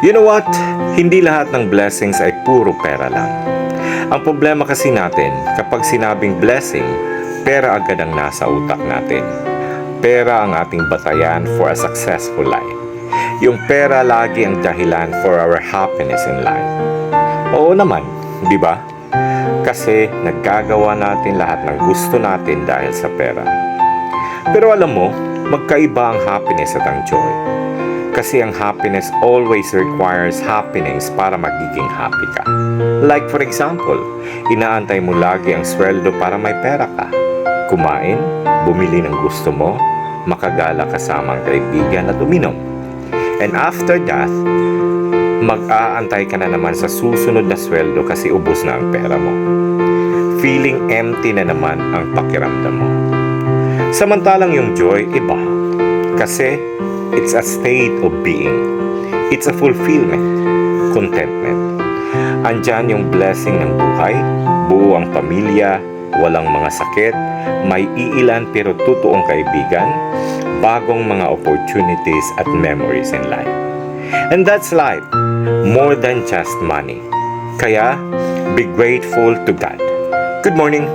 You know what? Hindi lahat ng blessings ay puro pera lang. Ang problema kasi natin, kapag sinabing blessing, pera agad ang nasa utak natin. Pera ang ating batayan for a successful life. Yung pera lagi ang dahilan for our happiness in life. Oo naman, di ba? Kasi naggagawa natin lahat ng gusto natin dahil sa pera. Pero alam mo, magkaiba ang happiness at ang joy. Kasi ang happiness always requires happiness para magiging happy ka. Like for example, inaantay mo lagi ang sweldo para may pera ka. Kumain, bumili ng gusto mo, makagala kasama ang kaibigan at uminom. And after that, mag-aantay ka na naman sa susunod na sweldo kasi ubos na ang pera mo. Feeling empty na naman ang pakiramdam mo. Samantalang yung joy, iba. Kasi it's a state of being. It's a fulfillment, contentment. Andyan yung blessing ng buhay, buo ang pamilya, walang mga sakit, may iilan pero totoong kaibigan, bagong mga opportunities at memories in life. And that's life, more than just money. Kaya, be grateful to God. Good morning!